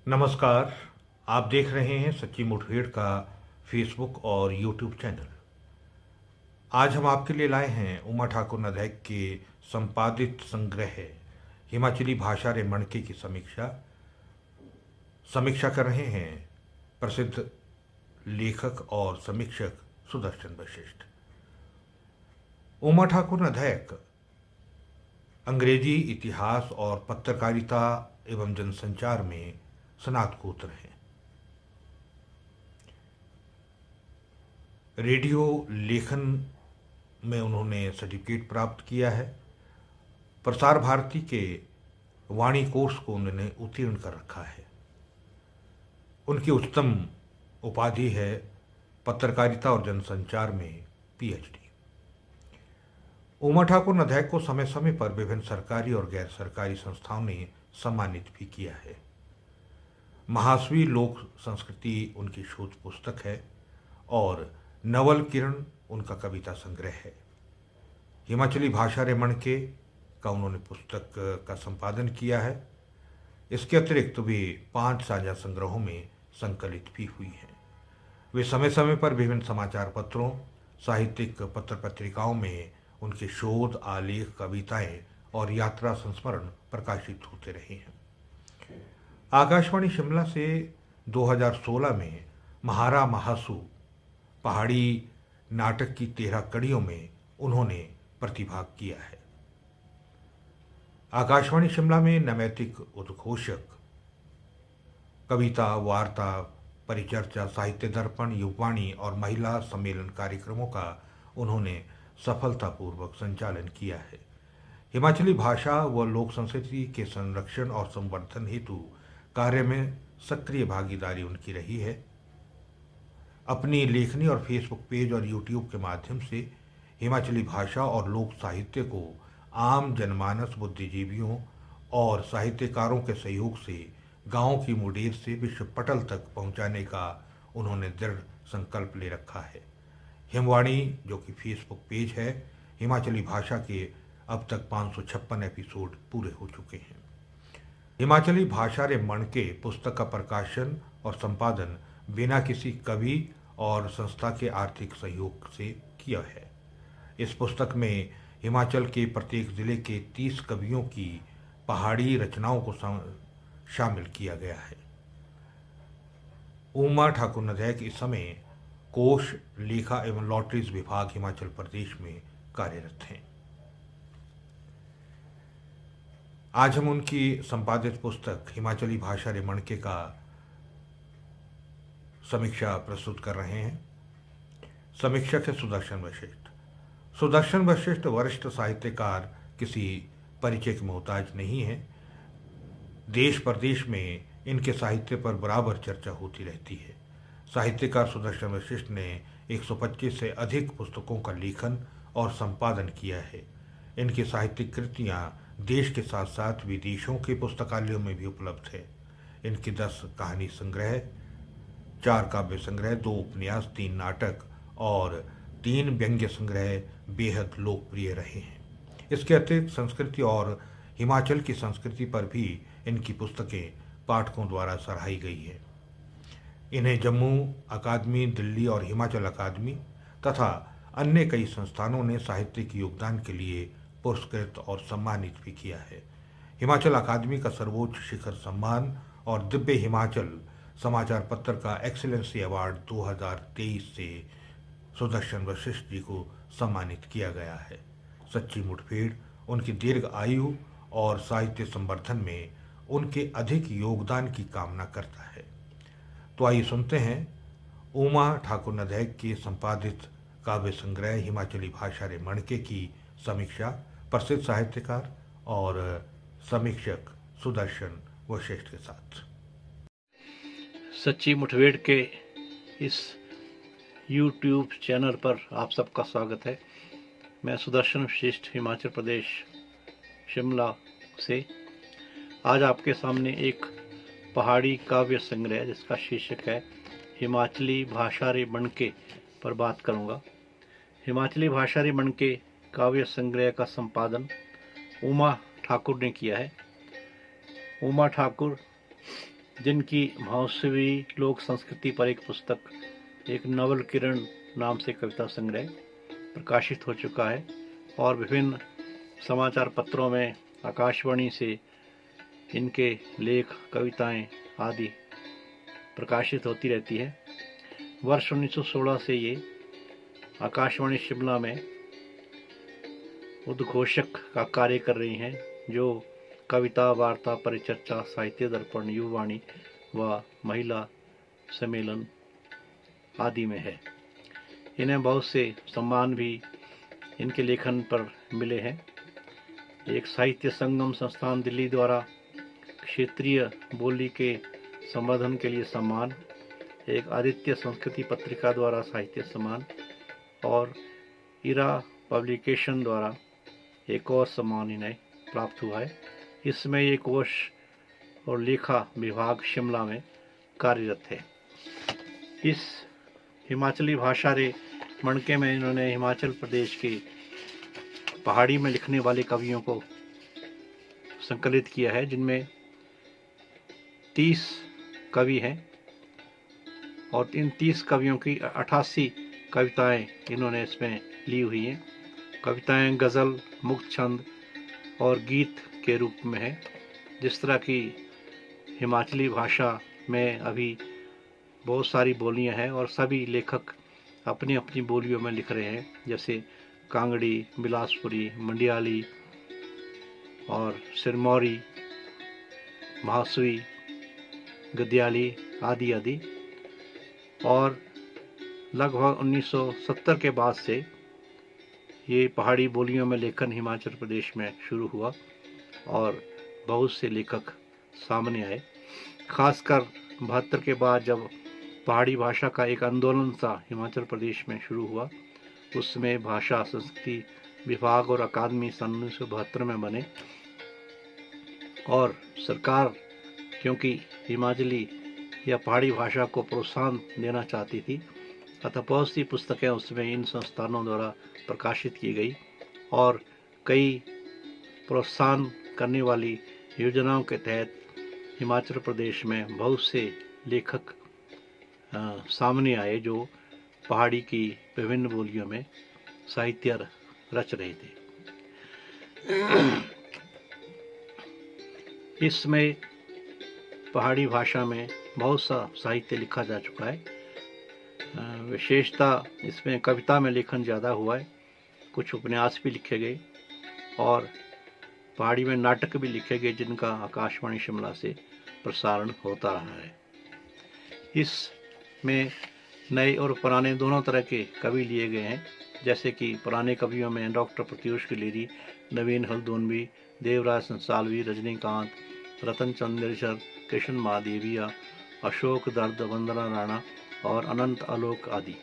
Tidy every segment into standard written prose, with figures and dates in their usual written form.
नमस्कार। आप देख रहे हैं सच्ची मुठभेड़ का फेसबुक और यूट्यूब चैनल। आज हम आपके लिए लाए हैं उमा ठाकुर नदैक के संपादित संग्रह हिमाचली भाषा रे मणके की समीक्षा समीक्षा कर रहे हैं प्रसिद्ध लेखक और समीक्षक सुदर्शन वशिष्ठ। उमा ठाकुर नदैक अंग्रेजी इतिहास और पत्रकारिता एवं जनसंचार में स्नातकोत्तर हैं। रेडियो लेखन में उन्होंने सर्टिफिकेट प्राप्त किया है। प्रसार भारती के वाणी कोर्स को उन्होंने उत्तीर्ण कर रखा है। उनकी उच्चतम उपाधि है पत्रकारिता और जनसंचार में पीएचडी। उमा ठाकुर नदैक को समय समय पर विभिन्न सरकारी और गैर सरकारी संस्थाओं ने सम्मानित भी किया है। महासवी लोक संस्कृति उनकी शोध पुस्तक है और नवल किरण उनका कविता संग्रह है। हिमाचली भाषा रे मणके का उन्होंने पुस्तक का संपादन किया है। इसके अतिरिक्त वे 5 साझा संग्रहों में संकलित भी हुई हैं। वे समय समय पर विभिन्न समाचार पत्रों, साहित्यिक पत्र पत्रिकाओं में उनके शोध, आलेख, कविताएं और यात्रा संस्मरण प्रकाशित होते रहे हैं। आकाशवाणी शिमला से 2016 में महारा महासु पहाड़ी नाटक की 13 कड़ियों में उन्होंने प्रतिभाग किया है। आकाशवाणी शिमला में नैमित्तिक उद्घोषक, कविता, वार्ता, परिचर्चा, साहित्य दर्पण, युववाणी और महिला सम्मेलन कार्यक्रमों का उन्होंने सफलतापूर्वक संचालन किया है। हिमाचली भाषा व लोक संस्कृति के संरक्षण और संवर्धन हेतु कार्य में सक्रिय भागीदारी उनकी रही है। अपनी लेखनी और फेसबुक पेज और यूट्यूब के माध्यम से हिमाचली भाषा और लोक साहित्य को आम जनमानस, बुद्धिजीवियों और साहित्यकारों के सहयोग से गांव की मुडेर से विश्व पटल तक पहुंचाने का उन्होंने दृढ़ संकल्प ले रखा है। हिमवाणी, जो कि फेसबुक पेज है, हिमाचली भाषा के अब तक 556 एपिसोड पूरे हो चुके हैं। हिमाचली भाषा रे मणके पुस्तक का प्रकाशन और संपादन बिना किसी कवि और संस्था के आर्थिक सहयोग से किया है। इस पुस्तक में हिमाचल के प्रत्येक जिले के 30 कवियों की पहाड़ी रचनाओं को शामिल किया गया है। उमा ठाकुर नदैक इस समय कोश, लेखा एवं लॉटरीज विभाग हिमाचल प्रदेश में कार्यरत हैं। आज हम उनकी संपादित पुस्तक हिमाचली भाषा रे मणके का समीक्षा प्रस्तुत कर रहे हैं। समीक्षक है सुदर्शन वशिष्ठ। सुदर्शन वशिष्ठ वरिष्ठ साहित्यकार किसी परिचय के मोहताज नहीं है। देश प्रदेश में इनके साहित्य पर बराबर चर्चा होती रहती है। साहित्यकार सुदर्शन वशिष्ठ ने 125 से अधिक पुस्तकों का लेखन और संपादन किया है। इनकी साहित्यिक कृतियाँ देश के साथ साथ विदेशों के पुस्तकालयों में भी उपलब्ध है। इनके 10 कहानी संग्रह, 4 काव्य संग्रह, 2 उपन्यास, 3 नाटक और 3 व्यंग्य संग्रह बेहद लोकप्रिय रहे हैं। इसके अतिरिक्त संस्कृति और हिमाचल की संस्कृति पर भी इनकी पुस्तकें पाठकों द्वारा सराही गई है। इन्हें जम्मू अकादमी, दिल्ली और हिमाचल अकादमी तथा अन्य कई संस्थानों ने साहित्यिक योगदान के लिए पुरस्कृत और सम्मानित भी किया है। हिमाचल अकादमी का सर्वोच्च शिखर सम्मान और दिव्य हिमाचल समाचार पत्र का एक्सीलेंसी अवार्ड 2023 से सुदर्शन वशिष्ठ जी को सम्मानित किया गया है। सच्ची मुठभेड़ उनकी दीर्घ आयु और साहित्य संवर्धन में उनके अधिक योगदान की कामना करता है। तो आइए सुनते हैं उमा ठाकुर नदैक के संपादित काव्य संग्रह हिमाचली भाषा रे मणके की समीक्षा प्रसिद्ध साहित्यकार और समीक्षक सुदर्शन वशिष्ठ के साथ। सच्ची मुठभेड़ के इस यूट्यूब चैनल पर आप सबका स्वागत है। मैं सुदर्शन वशिष्ठ हिमाचल प्रदेश शिमला से आज आपके सामने एक पहाड़ी काव्य संग्रह जिसका शीर्षक है हिमाचली भाषा रे मणके पर बात करूंगा। हिमाचली भाषा रे मणके काव्य संग्रह का संपादन उमा ठाकुर ने किया है। उमा ठाकुर जिनकी महोत्सवी लोक संस्कृति पर एक पुस्तक, एक नवल किरण नाम से कविता संग्रह प्रकाशित हो चुका है और विभिन्न समाचार पत्रों में, आकाशवाणी से इनके लेख, कविताएं आदि प्रकाशित होती रहती है। वर्ष 1916 से ये आकाशवाणी शिमला में उद्घोषक का कार्य कर रही हैं, जो कविता, वार्ता, परिचर्चा, साहित्य दर्पण, युवाणी व महिला सम्मेलन आदि में है। इन्हें बहुत से सम्मान भी इनके लेखन पर मिले हैं। एक साहित्य संगम संस्थान दिल्ली द्वारा क्षेत्रीय बोली के संवर्धन के लिए सम्मान, एक आदित्य संस्कृति पत्रिका द्वारा साहित्य सम्मान और इरा पब्लिकेशन द्वारा एक और सम्मान इन्हें प्राप्त हुआ है। इसमें ये कोश और लेखा विभाग शिमला में कार्यरत है। इस हिमाचली भाषा रे मणके में इन्होंने हिमाचल प्रदेश के पहाड़ी में लिखने वाले कवियों को संकलित किया है, जिनमें 30 कवि हैं और इन 30 कवियों की 88 कविताएं इन्होंने इसमें ली हुई हैं। कविताएं गज़ल, मुक्त छंद और गीत के रूप में है। जिस तरह की हिमाचली भाषा में अभी बहुत सारी बोलियां हैं और सभी लेखक अपनी अपनी बोलियों में लिख रहे हैं, जैसे कांगड़ी, बिलासपुरी, मंडियाली और सिरमौरी, महासवी, गद्याली आदि आदि। और लगभग 1970 के बाद से ये पहाड़ी बोलियों में लेखन हिमाचल प्रदेश में शुरू हुआ और बहुत से लेखक सामने आए। खासकर 72 के बाद जब पहाड़ी भाषा का एक आंदोलन सा हिमाचल प्रदेश में शुरू हुआ, उसमें भाषा संस्कृति विभाग और अकादमी सन 1972 में बने और सरकार क्योंकि हिमाचली या पहाड़ी भाषा को प्रोत्साहन देना चाहती थी, अतः बहुत सी पुस्तकें उसमें इन संस्थानों द्वारा प्रकाशित की गई और कई प्रोत्साहन करने वाली योजनाओं के तहत हिमाचल प्रदेश में बहुत से लेखक सामने आए जो पहाड़ी की विभिन्न बोलियों में साहित्य रच रहे थे। इसमें पहाड़ी भाषा में बहुत सा साहित्य लिखा जा चुका है। विशेषता इसमें कविता में लेखन ज़्यादा हुआ है, कुछ उपन्यास भी लिखे गए और पहाड़ी में नाटक भी लिखे गए, जिनका आकाशवाणी शिमला से प्रसारण होता रहा है। इसमें नए और पुराने दोनों तरह के कवि लिए गए हैं, जैसे कि पुराने कवियों में डॉक्टर प्रत्युष गिलेरी, नवीन हल्दोनवी, देवराज संसालवी, रजनीकांत, रतन चंद निर्जर, कृष्ण महादेविया, अशोक दर्द, वंदना राणा और अनंत आलोक आदि।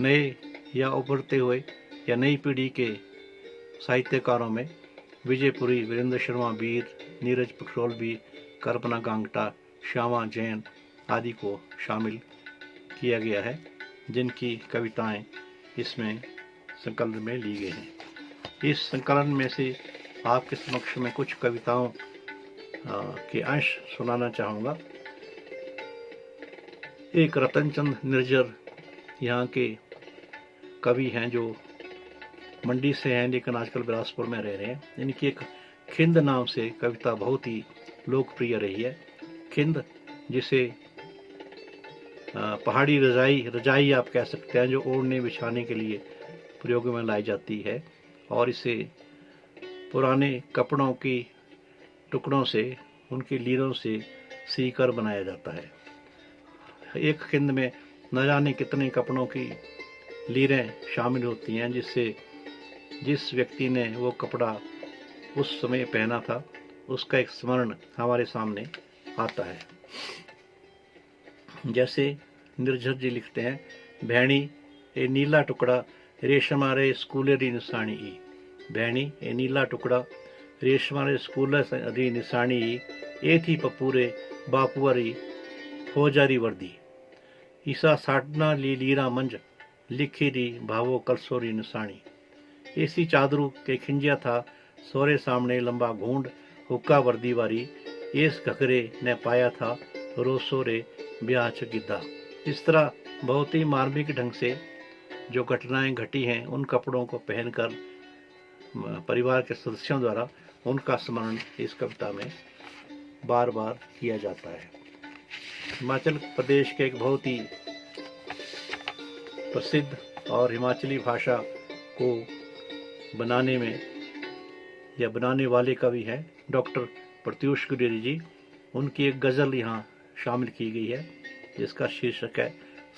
नए या उभरते हुए या नई पीढ़ी के साहित्यकारों में विजयपुरी, वीरेंद्र शर्मा बीर, नीरज पटरोलवी, कल्पना गांगटा, श्यामा जैन आदि को शामिल किया गया है, जिनकी कविताएं इसमें संकलन में ली गई हैं। इस संकलन में से आपके समक्ष में कुछ कविताओं के अंश सुनाना चाहूँगा। एक रतनचंद निर्जर यहाँ के कवि हैं जो मंडी से हैं लेकिन आजकल बिलासपुर में रह रहे हैं। इनकी एक खिंद नाम से कविता बहुत ही लोकप्रिय रही है। खिंद जिसे पहाड़ी रजाई आप कह सकते हैं, जो ओढ़ने बिछाने के लिए प्रयोग में लाई जाती है और इसे पुराने कपड़ों की टुकड़ों से, उनकी लीरों से सीकर बनाया जाता है। एक खिंद में न जाने कितने कपड़ों की लीरें शामिल होती हैं, जिससे जिस व्यक्ति ने वो कपड़ा उस समय पहना था उसका एक स्मरण हमारे सामने आता है। जैसे निर्झर जी लिखते हैं, भैणी ए नीला टुकड़ा रेशमारे स्कूले री निशानी ई। भैणी ए नीला टुकड़ा रेशमारे स्कूल री निशानी ई, ए थी पपूरे बापुअरी फौजारी वर्दी। ईसा साटना ली लीरा मंज लिखी री भावो कलसोरी निशानी। ऐसी चादरू के खिंजिया था सोरे सामने लंबा घूंड हुक्का वर्दी वारी। एस घघरे ने पाया था रोसो रे ब्याह च गिद्धा। इस तरह बहुत ही मार्मिक ढंग से जो घटनाएं घटी हैं उन कपड़ों को पहनकर परिवार के सदस्यों द्वारा उनका स्मरण इस कविता में बार बार किया जाता है। हिमाचल प्रदेश के एक बहुत ही प्रसिद्ध और हिमाचली भाषा को बनाने में या बनाने वाले कवि हैं डॉक्टर प्रत्यूष गुरेरी जी। उनकी एक गज़ल यहाँ शामिल की गई है जिसका शीर्षक है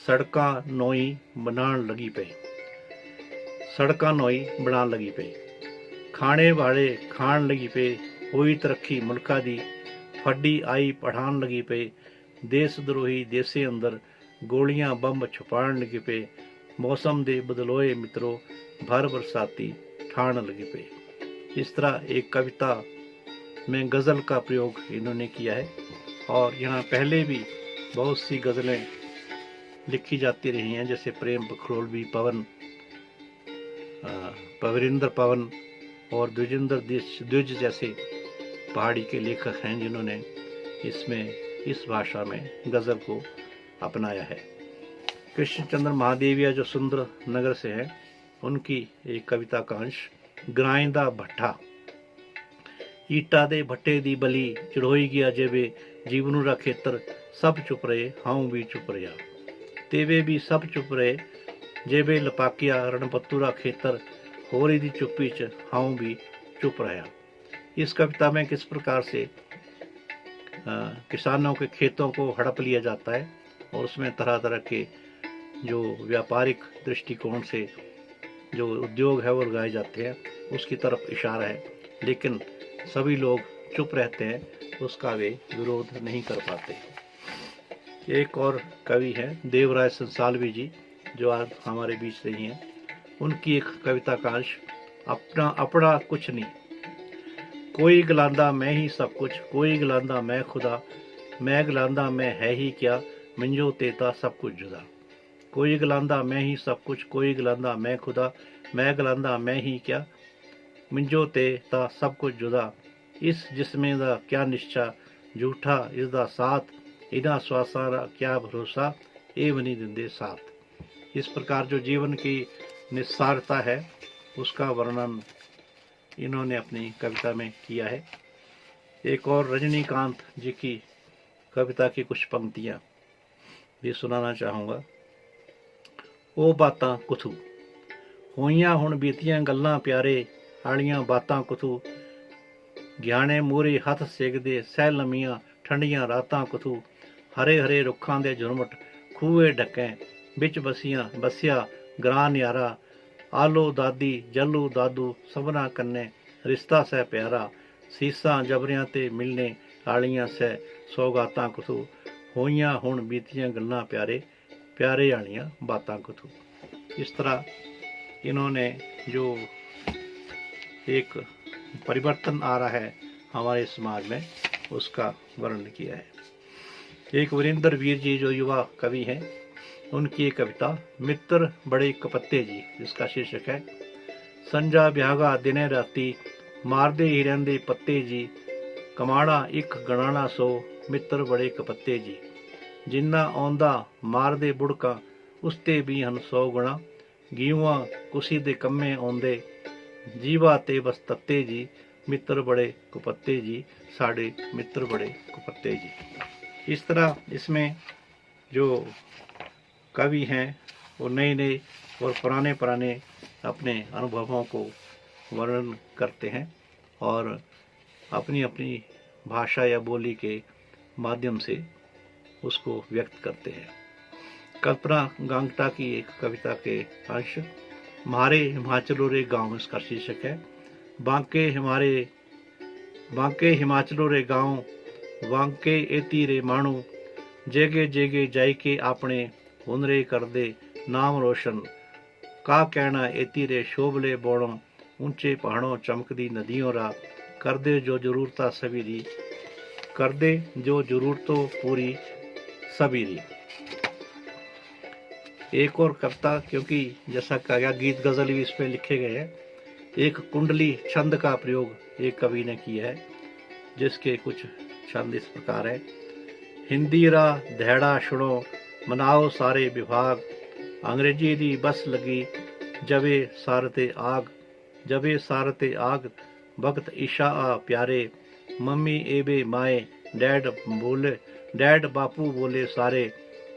सड़का नोई बनान लगी पे। सड़का नोई बनान लगी पे, खाने वाले खान लगी पे, हुई तरक्की मुल्का दी, फड्डी आई पढ़ान लगी पे, देश द्रोही देशे अंदर गोलियां बंब छुपान लगी पे, मौसम दे बदलोए मित्रों भर बरसाती ठाण लगी पे। इस तरह एक कविता में गज़ल का प्रयोग इन्होंने किया है और यहाँ पहले भी बहुत सी गज़लें लिखी जाती रही हैं, जैसे प्रेम बखरोलवी पवन, पवरिंदर पवन और द्विजेंद्र द्विज जैसे पहाड़ी के लेखक हैं जिन्होंने इसमें इस भाषा में गज़ल को अपनाया है। कृष्णचंद्र महादेविया जो सुंदर नगर से हैं, उनकी एक कविता का अंश ग्राइंदा भट्ठा। ईटा दे भट्टे दी बली चढ़ोई गया जेबे जीवनू रा खेतर सब चुप रहे हाऊ भी चुप रहा। तेवे भी सब चुप रहे जेबे लपाकिया रणपत्तू रा खेतर होरी दी चुप्पी च हाऊ भी चुप रहा। इस कविता में किस प्रकार से किसानों के खेतों को हड़प लिया जाता है और उसमें तरह तरह के जो व्यापारिक दृष्टिकोण से जो उद्योग है वो लगाए जाते हैं उसकी तरफ इशारा है, लेकिन सभी लोग चुप रहते हैं, उसका वे विरोध नहीं कर पाते। एक और कवि हैं देवराय संसालवी जी जो आज हमारे बीच नहीं हैं। उनकी एक कविता का अंश अपना अपना कुछ नहीं, कोई गलांदा मैं ही सब कुछ, कोई गलांदा मैं खुदा, मैं गलांदा मैं है ही क्या, मिंजो तेता सब कुछ जुदा। कोई गलांदा मैं ही सब कुछ, कोई गलांदा मैं खुदा, मैं गलांदा मैं ही क्या, मिंजो तेता सब कुछ जुदा। इस जिस्मे दा क्या निश्चा झूठा इसदा साथ, इना श्वासा रा क्या भरोसा एव नहीं दिंदे साथ। इस प्रकार जो जीवन की निस्सारता है उसका वर्णन इन्होंने अपनी कविता में किया है। एक और रजनीकांत जी की कविता की कुछ पंक्तियाँ भी सुनाना चाहूँगा। ओ बातां कुथू होइयां हुण बीतियां गल्लां प्यारे, आलियां बातां कुथू ਗਿਆਣੇ ਮੂਹਰੇ ਹੱਥ ਸੇਕਦੇ ਸਹਿ ਲੰਮੀਆਂ ਠੰਡੀਆਂ ਰਾਤਾਂ ਕੁਥੂ, ਹਰੇ ਹਰੇ ਰੁੱਖਾਂ ਦੇ ਝੁਰਮਟ ਖੂਹੇ ਢੱਕੇ ਵਿੱਚ ਬਸਿਆ ਗਰਾਂ ਨਿਆਰਾ, ਆਲੋ ਦਾਦੀ ਜੱਲੂ ਦਾਦੂ ਸਭਨਾ ਕੰਨੇ ਰਿਸ਼ਤਾ ਸਹਿ ਪਿਆਰਾ, ਸੀਸਾਂ ਜਬਰਿਆਂ ਤੇ ਮਿਲਨੇ ਆਲੀਆਂ ਸਹਿ ਸੌਗਾਤਾਂ ਕੁਥੂ, ਹੋਈਆਂ ਹੁਣ बीतियां गल्लां प्यारे प्यारे आलियां बातां कुथू। इस तरह इन्होंने जो एक परिवर्तन आ रहा है हमारे समाज में उसका वर्णन किया है। एक वीरेंद्र वीर जी जो युवा कवि हैं, उनकी एक कविता मित्र बड़े कपत्ते जी, जिसका शीर्षक है संजा ब्यागा दिने राती मारदे हिरन दे पत्ते जी, कमाड़ा एक गणाना सो मित्र बड़े कपत्ते जी, जिन्ना आंदा मारदे बुड़का उसते भी हन 100 गुणा, गीवा कुसी दे कम्मे आंदे जीवा ते बस तत्ते जी, मित्र बड़े कुपत्ते जी, साढ़े मित्र बड़े कुपत्ते जी। इस तरह इसमें जो कवि हैं वो नए नए और पुराने पुराने अपने अनुभवों को वर्णन करते हैं और अपनी अपनी भाषा या बोली के माध्यम से उसको व्यक्त करते हैं। कल्पना गांगटा की एक कविता के अंश म्हारे हिमाचलो रे गाँव, इसका शीर्षक है बांके हिमाचलो रे गाँव, वांके एती रे माणू, जेगे जेगे जाई के आपने हुनरे कर दे नाम रोशन, का कहना एती रे शोभले बोणों, ऊंचे पहाड़ों चमकदी नदियों रा, कर दे जो जरूरता सवीरी, कर दे जो जरूरतों पूरी सबीरी। एक और कविता, क्योंकि जैसा कहा गया गीत गजल भी इस पे लिखे गए हैं, एक कुंडली छंद का प्रयोग एक कवि ने किया है जिसके कुछ छंद इस प्रकार है। हिंदी रा दहड़ा छुड़ो मनाओ सारे विभाग, अंग्रेजी दी बस लगी जबे सारते आग वक्त ईशा आ प्यारे, मम्मी एबे माए डैड बापू बोले सारे,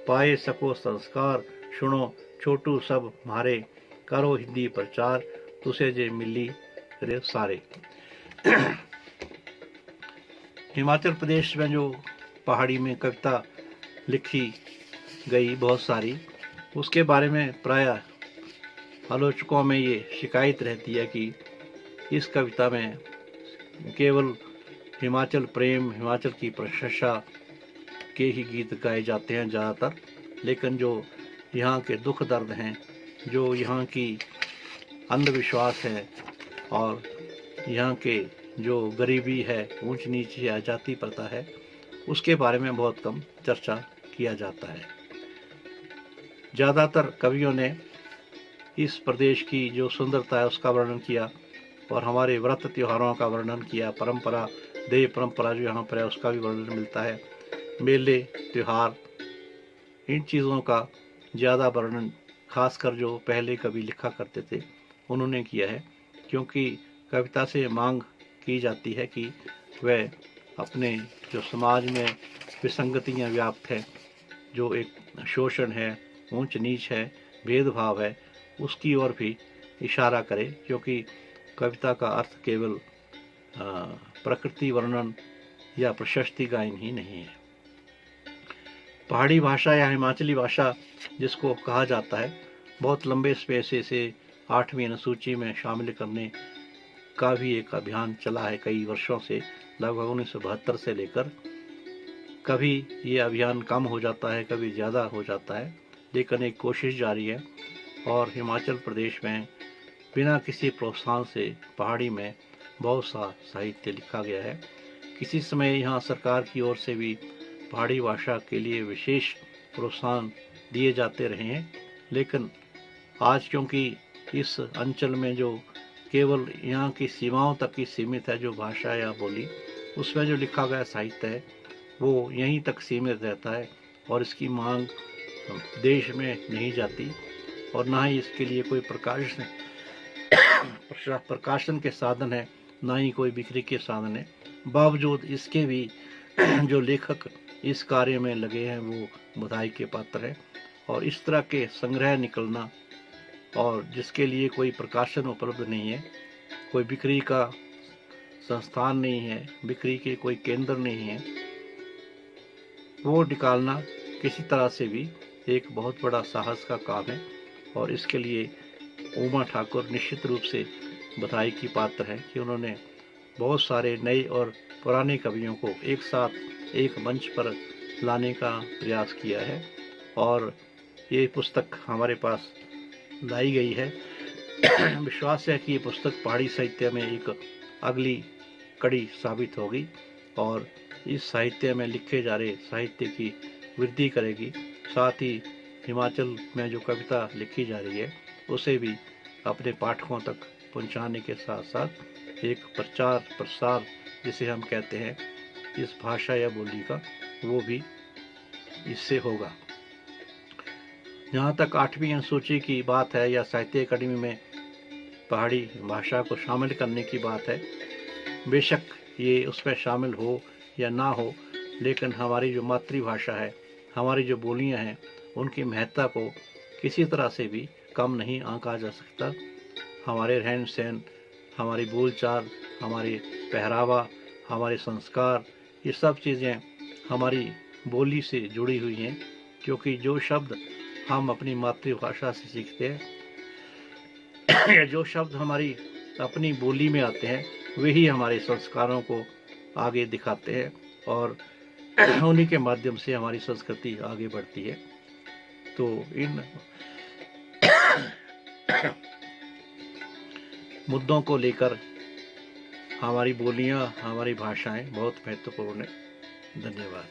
पाए सको संस्कार सुनो छोटू सब मारे, करो हिंदी प्रचार तुसे जे मिली रे सारे। हिमाचल प्रदेश में जो पहाड़ी में कविता लिखी गई बहुत सारी, उसके बारे में प्रायः आलोचकों में ये शिकायत रहती है कि इस कविता में केवल हिमाचल प्रेम, हिमाचल की प्रशंसा के ही गीत गाए जाते हैं ज़्यादातर, लेकिन जो यहाँ के दुख दर्द हैं, जो यहाँ की अंधविश्वास है और यहाँ के जो गरीबी है, ऊंच नीच या जाति प्रथा है, उसके बारे में बहुत कम चर्चा किया जाता है। ज़्यादातर कवियों ने इस प्रदेश की जो सुंदरता है उसका वर्णन किया और हमारे व्रत त्योहारों का वर्णन किया, परंपरा देव परंपरा जो यहाँ पर है उसका भी वर्णन मिलता है, मेले त्योहार, इन चीज़ों का ज़्यादा वर्णन खासकर जो पहले कवि लिखा करते थे उन्होंने किया है, क्योंकि कविता से मांग की जाती है कि वह अपने जो समाज में विसंगतियाँ व्याप्त हैं, जो एक शोषण है, ऊंच नीच है, भेदभाव है, उसकी ओर भी इशारा करे, क्योंकि कविता का अर्थ केवल प्रकृति वर्णन या प्रशस्ति गायन ही नहीं है। पहाड़ी भाषा या हिमाचली भाषा जिसको कहा जाता है, बहुत लंबे पैसे से 8वीं अनुसूची में शामिल करने का भी एक अभियान चला है कई वर्षों से, लगभग 1972 से लेकर। कभी ये अभियान कम हो जाता है, कभी ज़्यादा हो जाता है, लेकिन एक कोशिश जारी है और हिमाचल प्रदेश में बिना किसी प्रोत्साहन से पहाड़ी में बहुत सा साहित्य लिखा गया है। किसी समय यहाँ सरकार की ओर से भी पहाड़ी भाषा के लिए विशेष प्रोत्साहन दिए जाते रहे हैं, लेकिन आज क्योंकि इस अंचल में जो केवल यहाँ की सीमाओं तक ही सीमित है जो भाषा या बोली, उसमें जो लिखा गया साहित्य है वो यहीं तक सीमित रहता है और इसकी मांग देश में नहीं जाती और ना ही इसके लिए कोई प्रकाशन के साधन है, ना ही कोई बिक्री के साधन है। बावजूद इसके भी जो लेखक इस कार्य में लगे हैं वो बधाई के पात्र हैं और इस तरह के संग्रह निकलना और जिसके लिए कोई प्रकाशन उपलब्ध नहीं है, कोई बिक्री का संस्थान नहीं है, बिक्री के कोई केंद्र नहीं है, वो निकालना किसी तरह से भी एक बहुत बड़ा साहस का काम है और इसके लिए उमा ठाकुर निश्चित रूप से बधाई की पात्र हैं कि उन्होंने बहुत सारे नए और पुराने कवियों को एक साथ एक मंच पर लाने का प्रयास किया है और ये पुस्तक हमारे पास लाई गई है। विश्वास है कि ये पुस्तक पहाड़ी साहित्य में एक अगली कड़ी साबित होगी और इस साहित्य में लिखे जा रहे साहित्य की वृद्धि करेगी, साथ ही हिमाचल में जो कविता लिखी जा रही है उसे भी अपने पाठकों तक पहुंचाने के साथ साथ एक प्रचार प्रसार जिसे हम कहते हैं इस भाषा या बोली का, वो भी इससे होगा। जहाँ तक 8वीं अनुसूची की बात है या साहित्य अकादमी में पहाड़ी भाषा को शामिल करने की बात है, बेशक ये उसमें शामिल हो या ना हो, लेकिन हमारी जो मातृभाषा है, हमारी जो बोलियां हैं, उनकी महत्ता को किसी तरह से भी कम नहीं आंका जा सकता। हमारे रहन सहन, हमारी बोलचाल, हमारे पहरावा, हमारे संस्कार, ये सब चीज़ें हमारी बोली से जुड़ी हुई हैं, क्योंकि जो शब्द हम अपनी मातृभाषा से सीखते हैं या जो शब्द हमारी अपनी बोली में आते हैं वही हमारे संस्कारों को आगे दिखाते हैं और उन्हीं के माध्यम से हमारी संस्कृति आगे बढ़ती है। तो इन मुद्दों को लेकर हमारी बोलियां, हमारी भाषाएं बहुत महत्वपूर्ण है। धन्यवाद।